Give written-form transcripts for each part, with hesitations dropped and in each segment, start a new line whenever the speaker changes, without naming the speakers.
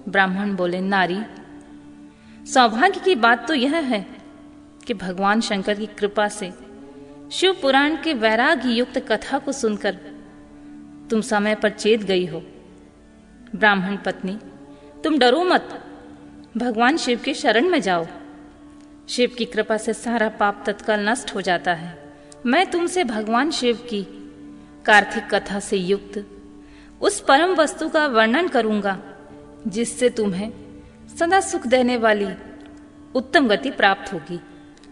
ब्राह्मण बोले, नारी, सौभाग्य की बात तो यह है कि भगवान शंकर की कृपा से शिव पुराण के वैराग्य युक्त कथा को सुनकर तुम समय पर चेत गई हो। ब्राह्मण पत्नी, तुम डरो मत, भगवान शिव की शरण में जाओ। शिव की कृपा से सारा पाप तत्काल नष्ट हो जाता है। मैं तुमसे भगवान शिव की कार्तिक कथा से युक्त उस परम वस्तु का वर्णन करूंगा जिससे तुम्हें सदा सुख देने वाली उत्तम गति प्राप्त होगी।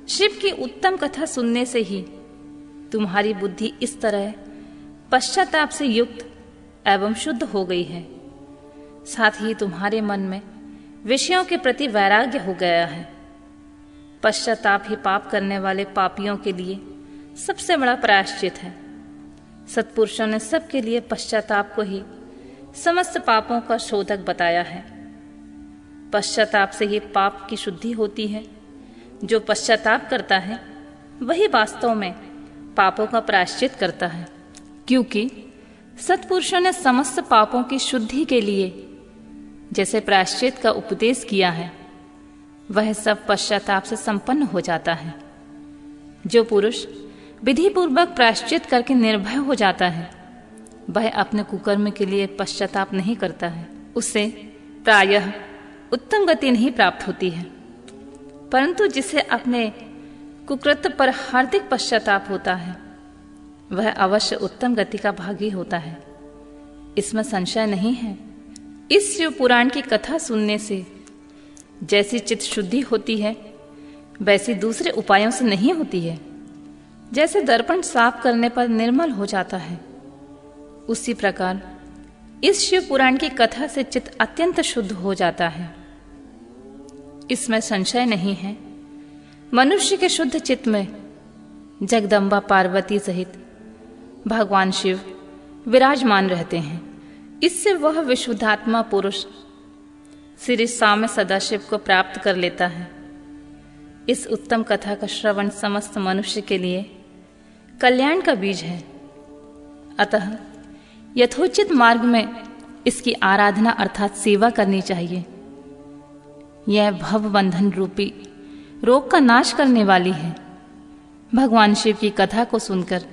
शिव की उत्तम कथा सुनने से ही तुम्हारी बुद्धि इस तरह पश्चाताप से युक्त एवं शुद्ध हो गई है, साथ ही तुम्हारे मन में विषयों के प्रति वैराग्य हो गया है। पश्चाताप ही पाप करने वाले पापियों के लिए सबसे बड़ा प्रायश्चित है। सत्पुरुषों ने सबके लिए पश्चाताप को ही समस्त पापों का शोधक बताया है। पश्चाताप से ही पाप की शुद्धि होती है। जो पश्चाताप करता है वही वास्तव में पापों का प्रायश्चित करता है, क्योंकि सत्पुरुषों ने समस्त पापों की शुद्धि के लिए जैसे प्रायश्चित का उपदेश किया है, वह सब पश्चाताप से संपन्न हो जाता है। जो पुरुष विधि पूर्वक प्रायश्चित करके निर्भय हो जाता है, वह अपने कुकर्म के लिए पश्चाताप नहीं करता है। उसे प्रायः उत्तम गति नहीं प्राप्त होती है, परंतु जिसे अपने कुकृत्य पर हार्दिक पश्चाताप होता है, वह अवश्य उत्तम गति का भागी होता है। इसमें संशय नहीं है। इस शिव पुराण की कथा सुनने से जैसी चित्त शुद्धि होती है, वैसी दूसरे उपायों से नहीं होती है। जैसे दर्पण साफ करने पर निर्मल हो जाता है, उसी प्रकार इस शिव पुराण की कथा से चित्त अत्यंत शुद्ध हो जाता है। इसमें संशय नहीं है। मनुष्य के शुद्ध चित्त में जगदम्बा पार्वती सहित भगवान शिव विराजमान रहते हैं। इससे वह विशुद्धात्मा पुरुष श्री साम्य सदाशिव को प्राप्त कर लेता है। इस उत्तम कथा का श्रवण समस्त मनुष्य के लिए कल्याण का बीज है। अतः यथोचित मार्ग में इसकी आराधना अर्थात सेवा करनी चाहिए। यह भव बंधन रूपी रोग का नाश करने वाली है। भगवान शिव की कथा को सुनकर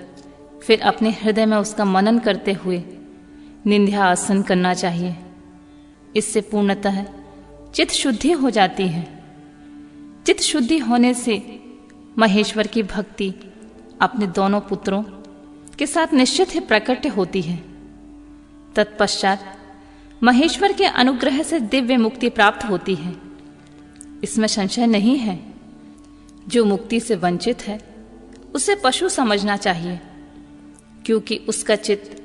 फिर अपने हृदय में उसका मनन करते हुए निंध्या आसन करना चाहिए। इससे पूर्णतः चित्त शुद्धि हो जाती है। चित्त शुद्धि होने से महेश्वर की भक्ति अपने दोनों पुत्रों के साथ निश्चित ही प्रकट होती है। तत्पश्चात महेश्वर के अनुग्रह से दिव्य मुक्ति प्राप्त होती है। इसमें संशय नहीं है। जो मुक्ति से वंचित है उसे पशु समझना चाहिए, क्योंकि उसका चित्त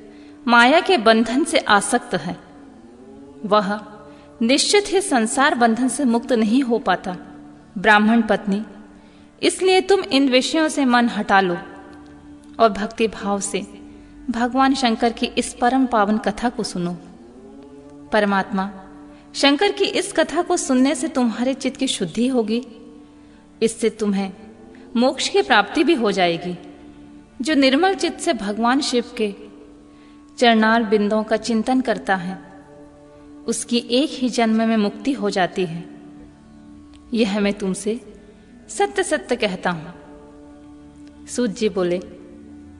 माया के बंधन से आसक्त है। वह निश्चित ही संसार बंधन से मुक्त नहीं हो पाता। ब्राह्मण पत्नी, इसलिए तुम इन विषयों से मन हटा लो और भक्ति भाव से भगवान शंकर की इस परम पावन कथा को सुनो। परमात्मा शंकर की इस कथा को सुनने से तुम्हारे चित्त की शुद्धि होगी। इससे तुम्हें मोक्ष की प्राप्ति भी हो जाएगी। जो निर्मल चित्त से भगवान शिव के चरणार बिंदों का चिंतन करता है, उसकी एक ही जन्म में मुक्ति हो जाती है। यह मैं तुमसे सत्य सत्य कहता हूं। सूत जी बोले,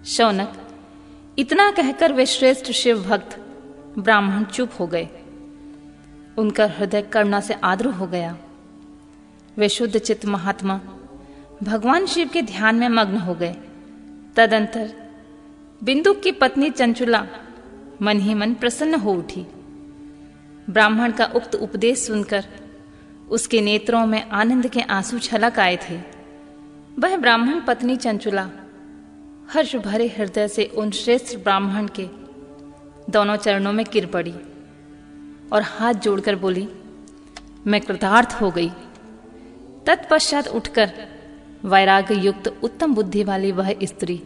शौनक, इतना कहकर वे श्रेष्ठ शिव भक्त ब्राह्मण चुप हो गए। उनका हृदय करुणा से आर्द्र हो गया। वे शुद्ध चित्त महात्मा भगवान शिव के ध्यान में मग्न हो गए। तदंतर बिंदु की पत्नी चंचुला मन ही मन प्रसन्न हो उठी। ब्राह्मण का उक्त उपदेश सुनकर उसके नेत्रों में आनंद के आंसू छलक आए थे। वह ब्राह्मण पत्नी चंचुला हर्ष भरे हृदय से उन श्रेष्ठ ब्राह्मण के दोनों चरणों में गिर पड़ी और हाथ जोड़कर बोली, मैं कृतार्थ हो गई। तत्पश्चात उठकर वैराग्य युक्त उत्तम बुद्धि वाली वह स्त्री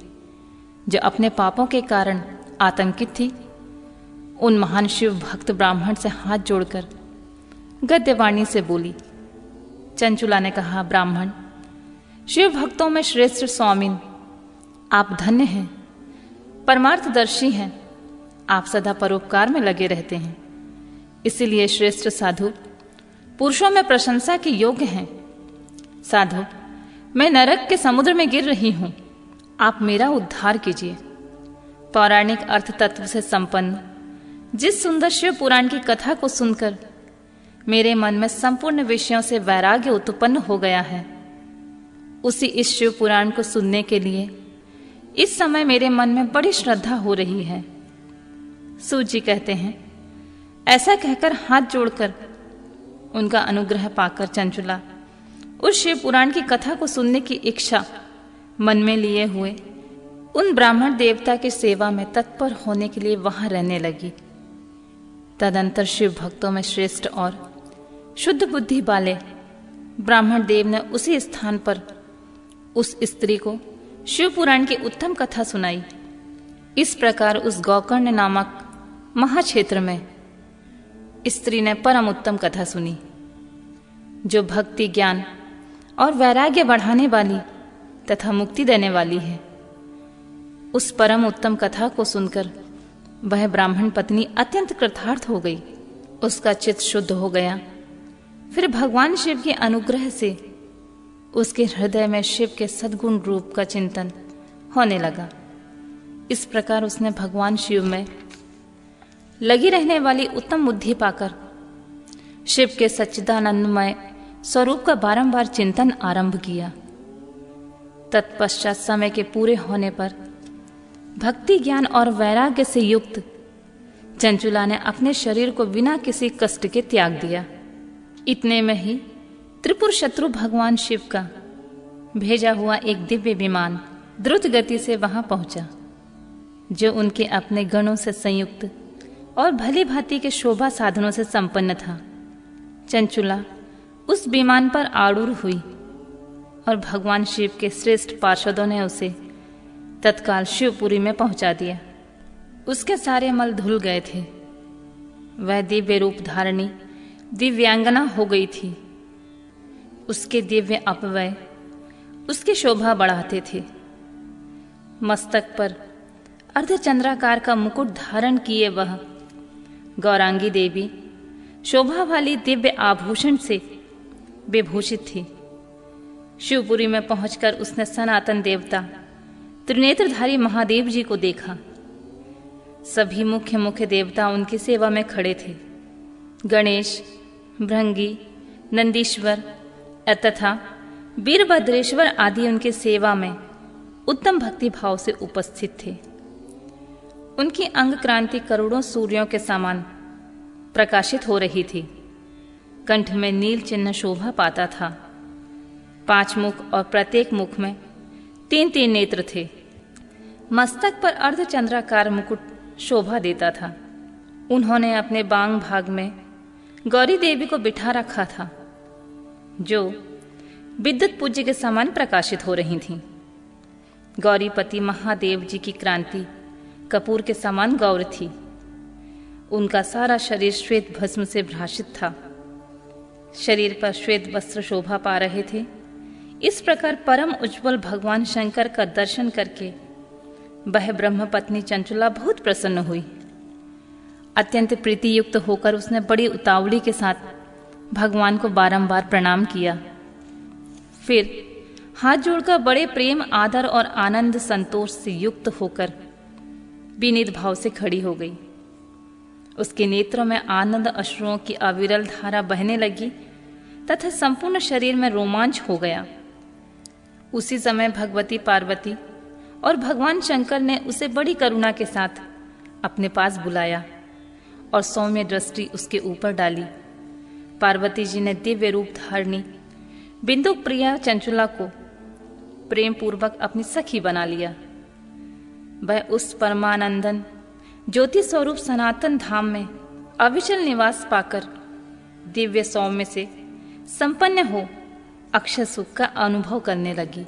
जो अपने पापों के कारण आतंकित थी, उन महान शिव भक्त ब्राह्मण से हाथ जोड़कर गद्यवाणी से बोली। चंचुला ने कहा, ब्राह्मण, शिव भक्तों में श्रेष्ठ स्वामिन, आप धन्य हैं, परमार्थदर्शी हैं। आप सदा परोपकार में लगे रहते हैं। इसीलिए श्रेष्ठ साधु पुरुषों में प्रशंसा के योग्य हैं। साधु, मैं नरक के समुद्र में गिर रही हूं, आप मेरा उद्धार कीजिए। पौराणिक अर्थ तत्व से संपन्न जिस सुंदर शिव पुराण की कथा को सुनकर मेरे मन में संपूर्ण विषयों से वैराग्य उत्पन्न हो गया है, उसी इस शिव पुराण को सुनने के लिए इस समय मेरे मन में बड़ी श्रद्धा हो रही है। सूत जी कहते हैं, ऐसा कहकर हाथ जोड़कर उनका अनुग्रह पाकर चंचुला उस शिव पुराण की कथा को सुनने की इच्छा मन में लिए हुए उन ब्राह्मण देवता की सेवा में तत्पर होने के लिए वहां रहने लगी। तदंतर शिव भक्तों में श्रेष्ठ और शुद्ध बुद्धि वाले ब्राह्मण देव ने उसी स्थान पर उस स्त्री को शिव पुराण की उत्तम कथा सुनाई। इस प्रकार उस गौकर्ण नामक महाक्षेत्र में स्त्री ने परम उत्तम कथा सुनी, जो भक्ति, ज्ञान और वैराग्य बढ़ाने वाली तथा मुक्ति देने वाली है। उस परम उत्तम कथा को सुनकर वह ब्राह्मण पत्नी अत्यंत कृतार्थ हो गई। उसका चित्त शुद्ध हो गया। फिर भगवान शिव के अनुग्रह से उसके हृदय में शिव के सद्गुण रूप का चिंतन होने लगा। इस प्रकार उसने भगवान शिव में लगी रहने वाली उत्तम बुद्धि पाकर शिव के सच्चिदानंदमय स्वरूप का बारंबार चिंतन आरंभ किया। तत्पश्चात समय के पूरे होने पर भक्ति, ज्ञान और वैराग्य से युक्त चंचुला ने अपने शरीर को बिना किसी कष्ट के त्याग दिया। इतने में ही त्रिपुर शत्रु भगवान शिव का भेजा हुआ एक दिव्य विमान द्रुत गति से वहां पहुंचा, जो उनके अपने गणों से संयुक्त और भली भांति के शोभा साधनों से संपन्न था। चंचुला उस विमान पर आरूढ़ हुई और भगवान शिव के श्रेष्ठ पार्षदों ने उसे तत्काल शिवपुरी में पहुंचा दिया। उसके सारे मल धुल गए थे। वह दिव्य रूप धारणी दिव्यांगना हो गई थी। उसके दिव्य अपव्यय उसकी शोभा बढ़ाते थे। मस्तक पर अर्धचंद्राकार का मुकुट धारण किए वह गौरांगी देवी शोभा वाली दिव्य आभूषण से विभूषित थी। शिवपुरी में पहुंचकर उसने सनातन देवता त्रिनेत्रधारी महादेव जी को देखा। सभी मुख्य मुख्य देवता उनकी सेवा में खड़े थे। गणेश, भृंगी, नंदीश्वर तथा वीरभद्रेश्वर आदि उनकी सेवा में उत्तम भक्ति भाव से उपस्थित थे। उनकी अंग क्रांति करोड़ों सूर्यों के समान प्रकाशित हो रही थी। कंठ में नील चिन्ह शोभा पाता था। 5 मुख और प्रत्येक मुख में 3-3 नेत्र थे। मस्तक पर अर्धचंद्राकार मुकुट शोभा देता था। उन्होंने अपने बांग भाग में गौरी देवी को बिठा रखा था, जो विद्युत पूज्य के समान प्रकाशित हो रही थीं। गौरीपति महादेव जी की क्रांति कपूर के समान गौर थी। उनका सारा शरीर श्वेत भस्म से भ्राषित था। शरीर पर श्वेत वस्त्र शोभा पा रहे थे। इस प्रकार परम उज्ज्वल भगवान शंकर का दर्शन करके वह ब्रह्म पत्नी चंचुला बहुत प्रसन्न हुई। अत्यंत प्रीति युक्त होकर उसने बड़ी उतावली के साथ भगवान को बारंबार प्रणाम किया। फिर हाथ जोड़कर बड़े प्रेम, आदर और आनंद संतोष से युक्त होकर विनीत भाव से खड़ी हो गई। उसके नेत्रों में आनंद अश्रुओं की अविरल धारा बहने लगी तथा संपूर्ण शरीर में रोमांच हो गया। उसी समय भगवती पार्वती और भगवान शंकर ने उसे बड़ी करुणा के साथ अपने पास बुलाया और सौम्य दृष्टि उसके ऊपर डाली। पार्वती जी ने दिव्य रूप धारणी बिंदु प्रिया चंचुला को प्रेम पूर्वक अपनी सखी बना लिया। वह उस परमानंदन ज्योति स्वरूप सनातन धाम में अविचल निवास पाकर दिव्य सौम्य से संपन्न हो अक्षय सुख का अनुभव करने लगी।